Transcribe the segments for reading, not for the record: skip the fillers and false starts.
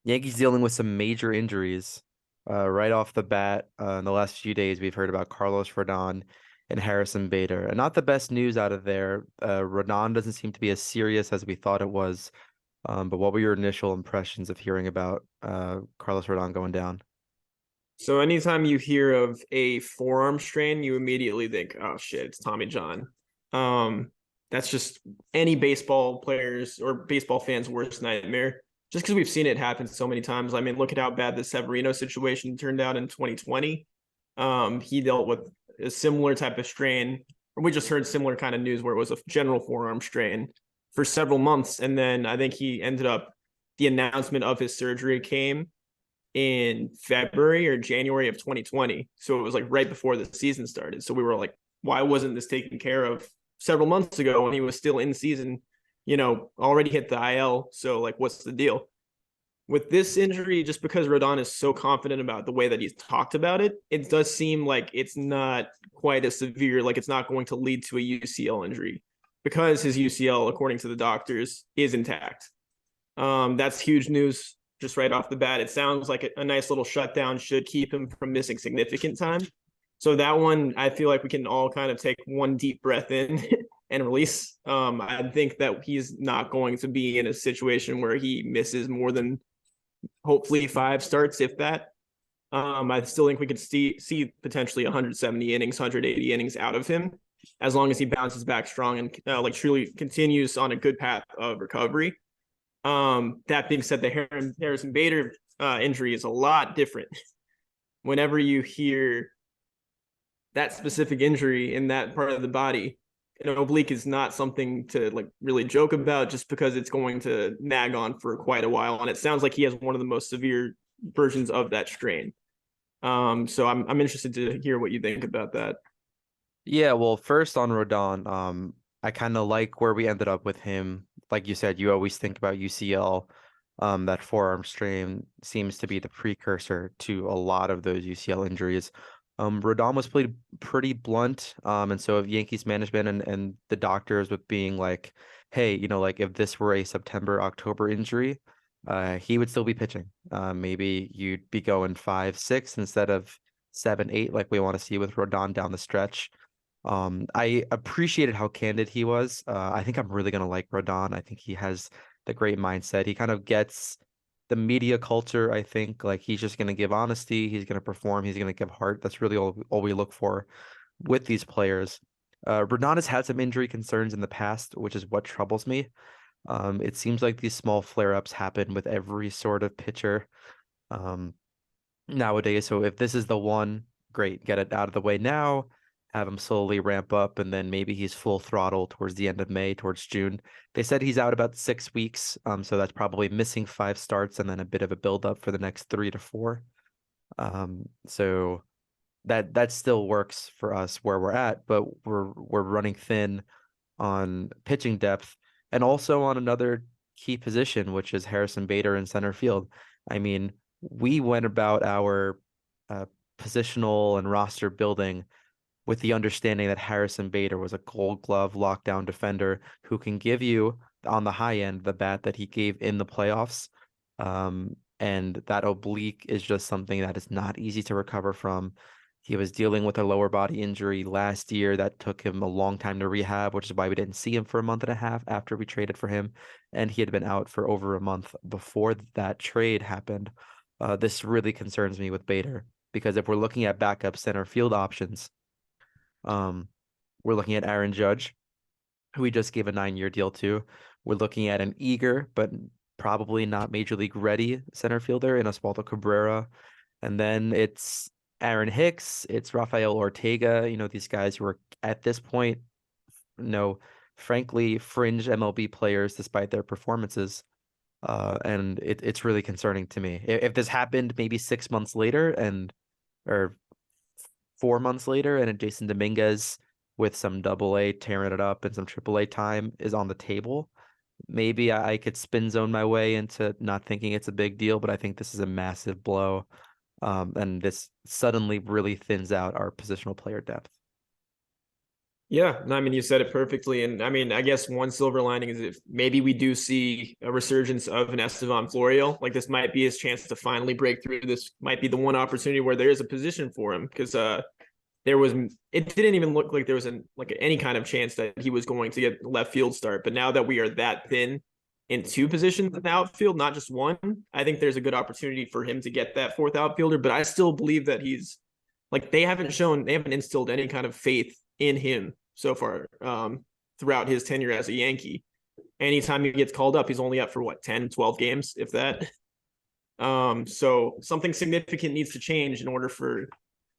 Yankees dealing with some major injuries right off the bat. In the last few days, we've heard about Carlos Rodon and Harrison Bader. And not the best news out of there. Rodon doesn't seem to be as serious as we thought it was. But what were your initial impressions of hearing about Carlos Rodon going down? So anytime you hear of a forearm strain, you immediately think, "Oh shit, it's Tommy John." Um, that's just any baseball players or baseball fans' worst nightmare. Just because we've seen it happen so many times. I mean, look at how bad the Severino situation turned out in 2020. He dealt with a similar type of strain. We just heard similar kind of news where it was a general forearm strain for several months, and then I think he ended up. The announcement of his surgery came in February or January of 2020. So it was like right before the season started. So we were like, why wasn't this taken care of several months ago when he was still in season, already hit the IL? So, like, what's the deal? With this injury, just because Rodon is so confident about the way that he's talked about it, it does seem like it's not quite as severe, like it's not going to lead to a UCL injury because his UCL, according to the doctors, is intact. That's huge news just right off the bat. It sounds like a nice little shutdown should keep him from missing significant time. So that one, I feel like we can all kind of take one deep breath in and release. I think that he's not going to be in a situation where he misses more than hopefully five starts, if that. I still think we could see potentially 170 innings, 180 innings out of him, as long as he bounces back strong and like truly continues on a good path of recovery. That being said, the Harrison Bader injury is a lot different. Whenever you hear that specific injury in that part of the body, an oblique is not something to like really joke about just because it's going to nag on for quite a while. And it sounds like he has one of the most severe versions of that strain. So I'm interested to hear what you think about that. Yeah, well, first on Rodon, I kind of like where we ended up with him. Like you said, you always think about UCL. That forearm strain seems to be the precursor to a lot of those UCL injuries. Rodon was played pretty blunt. And so if Yankees management and the doctors with being like, hey, like if this were a September, October injury, he would still be pitching. Maybe you'd be going 5, 6 instead of 7, 8, like we want to see with Rodon down the stretch. I appreciated how candid he was. I think I'm really gonna like Rodon. I think he has the great mindset. He kind of gets the media culture. I think like he's just gonna give honesty. He's gonna perform. He's gonna give heart. That's really all we look for with these players. Rodon has had some injury concerns in the past, which is what troubles me. It seems like these small flare-ups happen with every sort of pitcher nowadays. So if this is the one, great, get it out of the way now, have him slowly ramp up, and then maybe he's full throttle towards the end of May, towards June. They said he's out about 6 weeks, so that's probably missing 5 starts and then a bit of a build-up for the next 3 to 4. So that still works for us where we're at, but we're running thin on pitching depth and also on another key position, which is Harrison Bader in center field. I mean, we went about our uh, positional and roster building with the understanding that Harrison Bader was a gold glove lockdown defender who can give you on the high end the bat that he gave in the playoffs. And that oblique is just something that is not easy to recover from. He was dealing with a lower body injury last year that took him a long time to rehab, which is why we didn't see him for a month and a half after we traded for him. And he had been out for over a month before that trade happened. This really concerns me with Bader because if we're looking at backup center field options, um, we're looking at Aaron Judge, who we just gave a 9-year deal to. We're looking at an eager but probably not major league ready center fielder in Oswaldo Cabrera. And then it's Aaron Hicks, it's Rafael Ortega, these guys who are at this point, you know, frankly, fringe MLB players despite their performances. And it's really concerning to me. If this happened maybe 6 months later or 4 months later, and Jason Dominguez with some AA tearing it up and some AAA time is on the table, maybe I could spin zone my way into not thinking it's a big deal, but I think this is a massive blow. And this suddenly really thins out our positional player depth. Yeah, no, I mean, you said it perfectly. And I mean, I guess one silver lining is if maybe we do see a resurgence of an Estevan Florial, like this might be his chance to finally break through. This might be the one opportunity where there is a position for him because there was it didn't even look like there was any kind of chance that he was going to get left field start. But now that we are that thin in two positions in the outfield, not just one, I think there's a good opportunity for him to get that fourth outfielder. But I still believe that he's like they haven't instilled any kind of faith in him so far throughout his tenure as a Yankee. Anytime he gets called up, he's only up for what 10, 12 games, if that. So something significant needs to change in order for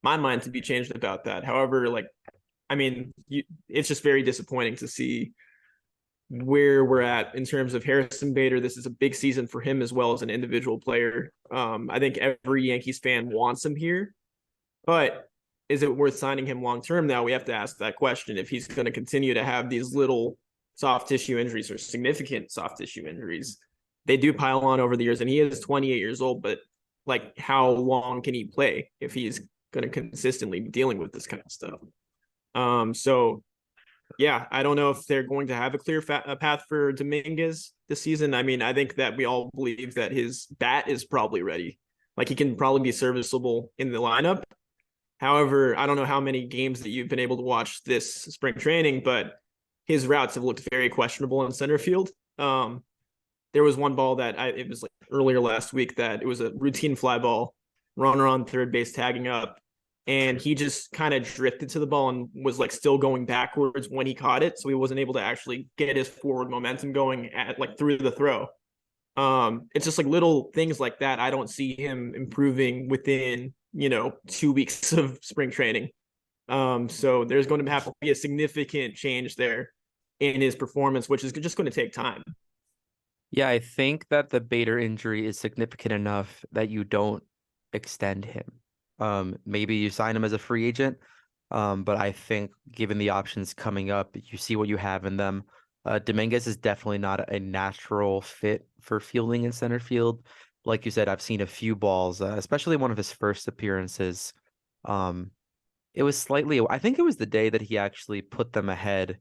my mind to be changed about that. However, like, I mean, it's just very disappointing to see where we're at in terms of Harrison Bader. This is a big season for him as well as an individual player. I think every Yankees fan wants him here, but is it worth signing him long term? Now we have to ask that question if he's going to continue to have these little soft tissue injuries or significant soft tissue injuries. They do pile on over the years, and he is 28 years old, but like, how long can he play if he's going to consistently be dealing with this kind of stuff? So yeah, I don't know if they're going to have a clear path for Dominguez this season. I mean, I think that we all believe that his bat is probably ready. Like, he can probably be serviceable in the lineup. However, I don't know how many games that you've been able to watch this spring training, but his routes have looked very questionable in center field. There was one ball that it was like earlier last week that it was a routine fly ball, runner on third base tagging up, and he just kind of drifted to the ball and was like still going backwards when he caught it, so he wasn't able to actually get his forward momentum going at like through the throw. It's just like little things like that. I don't see him improving within 2 weeks of spring training. So there's going to have to be a significant change there in his performance, which is just going to take time. Yeah, I think that the Bader injury is significant enough that you don't extend him. Maybe you sign him as a free agent, but I think given the options coming up, you see what you have in them. Dominguez is definitely not a natural fit for fielding in center field. Like you said, I've seen a few balls, especially one of his first appearances. Um, it was slightly, I think it was the day that he actually put them ahead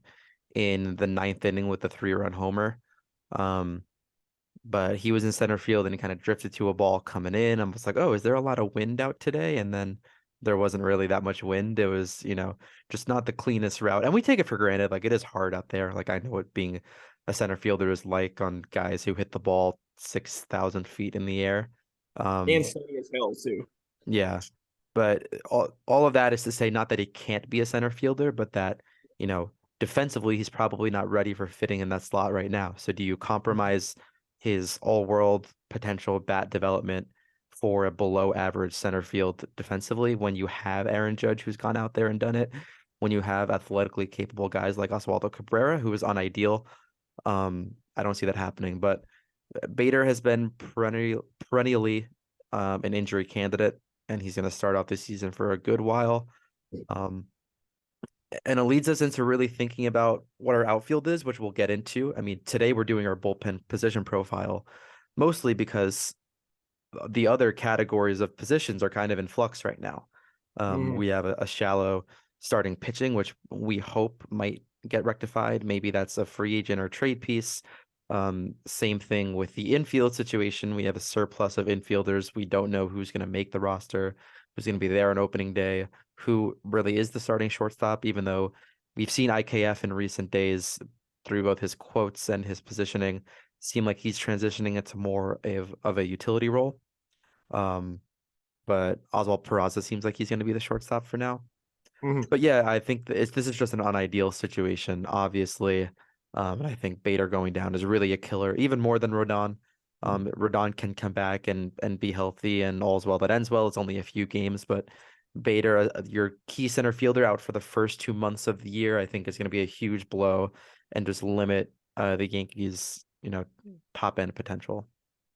in the ninth inning with the 3-run homer. Um, but he was in center field and he kind of drifted to a ball coming in. I was like, oh, is there a lot of wind out today? And then there wasn't really that much wind. It was, just not the cleanest route. And we take it for granted. Like, it is hard out there. Like, I know what being a center fielder is like on guys who hit the ball 6,000 feet in the air. And sunny as hell too. Yeah. But all of that is to say, not that he can't be a center fielder, but that, defensively, he's probably not ready for fitting in that slot right now. So do you compromise his all-world potential bat development for a below average center field defensively when you have Aaron Judge, who's gone out there and done it, when you have athletically capable guys like Oswaldo Cabrera, who is unideal? I don't see that happening, but Bader has been perennially an injury candidate, and he's going to start off this season for a good while. And it leads us into really thinking about what our outfield is, which we'll get into. I mean, today we're doing our bullpen position profile, mostly because the other categories of positions are kind of in flux right now. We have a shallow starting pitching, which we hope might get rectified. Maybe that's a free agent or trade piece. Same thing with the infield situation. We have a surplus of infielders. We don't know who's going to make the roster, who's going to be there on opening day, who really is the starting shortstop, even though we've seen IKF in recent days through both his quotes and his positioning seem like he's transitioning into more of a utility role. But Oswald Peraza seems like he's going to be the shortstop for now. But yeah, I think this is just an unideal situation, obviously. And I think Bader going down is really a killer, even more than Rodon. Rodon can come back and be healthy, and all's well that ends well. It's only a few games, but Bader, your key center fielder, out for the first 2 months of the year, I think is going to be a huge blow and just limit the Yankees, top end potential.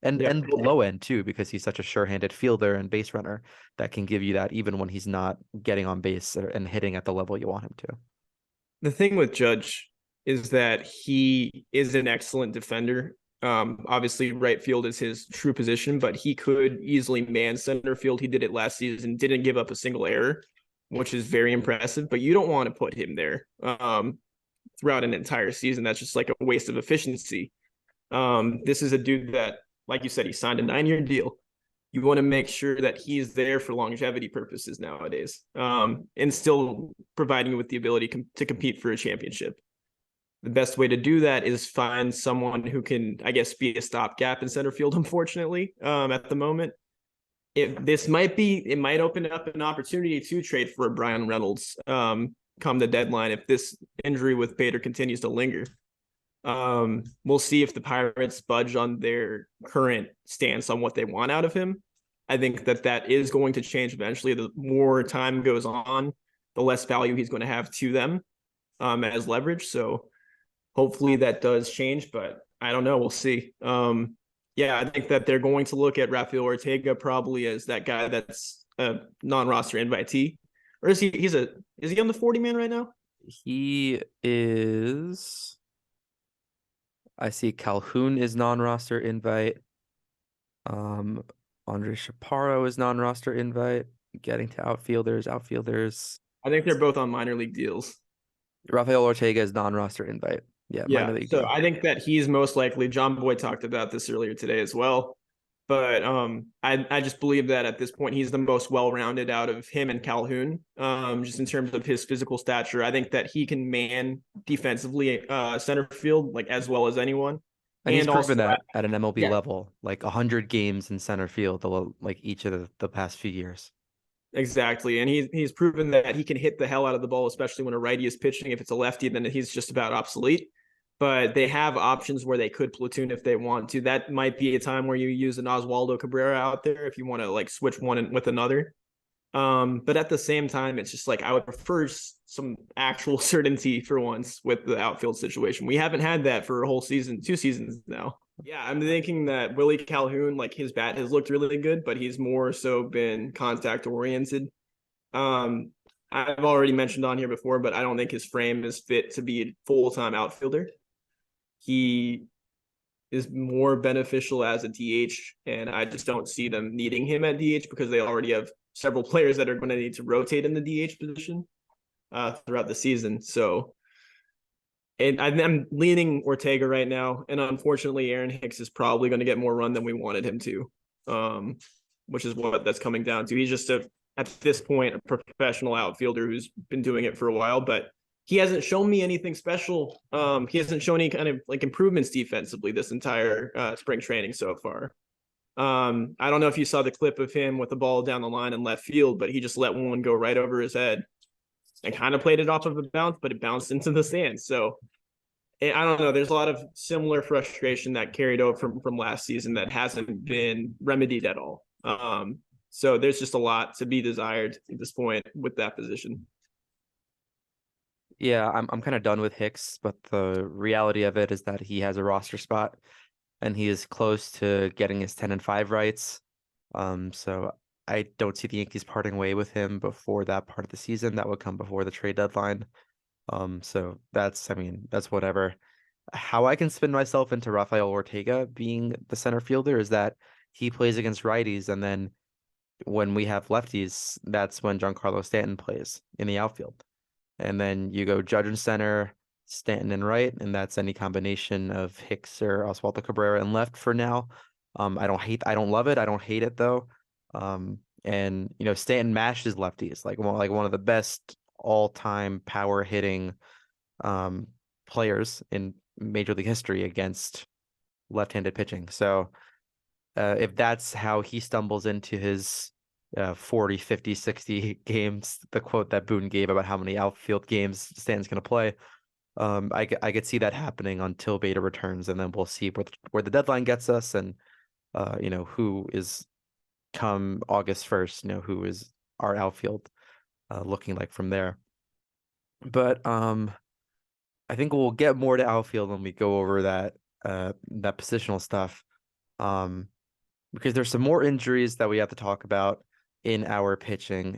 And low end too, because he's such a sure-handed fielder and base runner that can give you that even when he's not getting on base and hitting at the level you want him to. The thing with Judge is that he is an excellent defender. Obviously, right field is his true position, but he could easily man center field. He did it last season, didn't give up a single error. which is very impressive, but you don't want to put him there throughout an entire season. That's just like a waste of efficiency. This is a dude that, like you said, he signed a 9-year deal. You want to make sure that he's there for longevity purposes nowadays, and still providing you with the ability to compete for a championship. The best way to do that is find someone who can, I guess, be a stopgap in center field. Unfortunately, at the moment, it might open up an opportunity to trade for Brian Reynolds come the deadline if this injury with Bader continues to linger. We'll see if the Pirates budge on their current stance on what they want out of him. I think that is going to change eventually. The more time goes on, the less value he's going to have to them as leverage. So hopefully that does change, but I don't know. We'll see. Yeah, I think that they're going to look at Rafael Ortega probably as that guy that's a non-roster invitee. Or is he on the 40 man right now? He is. I see Calhoun is non-roster invite. Andre Chaparro is non-roster invite. Getting to outfielders. I think they're both on minor league deals. Rafael Ortega is non-roster invite. Yeah, minor league so deal. I think that he's most likely. John Boy talked about this earlier today as well. But I just believe that at this point he's the most well-rounded out of him and Calhoun. Just in terms of his physical stature, I think that he can man defensively center field like as well as anyone. And he's proven also, that at an MLB level, like 100 games in center field, like each of the past few years. Exactly, and he's proven that he can hit the hell out of the ball, especially when a righty is pitching. If it's a lefty, then he's just about obsolete. But they have options where they could platoon if they want to. That might be a time where you use an Oswaldo Cabrera out there if you want to like switch one with another. But at the same time, it's just like I would prefer some actual certainty for once with the outfield situation. We haven't had that for a whole season, 2 seasons now. Yeah, I'm thinking that Willie Calhoun, like his bat has looked really good, but he's more so been contact oriented. I've already mentioned on here before, but I don't think his frame is fit to be a full-time outfielder. He is more beneficial as a DH, and I just don't see them needing him at DH because they already have several players that are going to need to rotate in the DH position throughout the season. So, and I'm leaning Ortega right now, and unfortunately, Aaron Hicks is probably going to get more run than we wanted him to, which is what that's coming down to. He's just at this point a professional outfielder who's been doing it for a while, but he hasn't shown me anything special. He hasn't shown any kind of like improvements defensively this entire spring training so far. I don't know if you saw the clip of him with the ball down the line in left field, but he just let one go right over his head and kind of played it off of a bounce, but it bounced into the stands. So I don't know. There's a lot of similar frustration that carried over from last season that hasn't been remedied at all. So there's just a lot to be desired at this point with that position. Yeah, I'm kind of done with Hicks, but the reality of it is that he has a roster spot and he is close to getting his 10-5 rights. So I don't see the Yankees parting way with him before that part of the season. That would come before the trade deadline. So that's whatever. How I can spin myself into Rafael Ortega being the center fielder is that he plays against righties, and then when we have lefties, that's when Giancarlo Stanton plays in the outfield. And then you go Judge in center, Stanton in right, and that's any combination of Hicks or Oswaldo Cabrera in left for now. I don't love it. I don't hate it though. And Stanton mashes lefties like one of the best all-time power hitting players in Major League history against left-handed pitching. So if that's how he stumbles into his 40, 50, 60 games, the quote that Boone gave about how many outfield games Stanton's going to play, I could see that happening until Bader returns, and then we'll see where the deadline gets us, and who is come August 1st, who is our outfield looking like from there. But I think we'll get more to outfield when we go over that positional stuff, because there's some more injuries that we have to talk about in our pitching.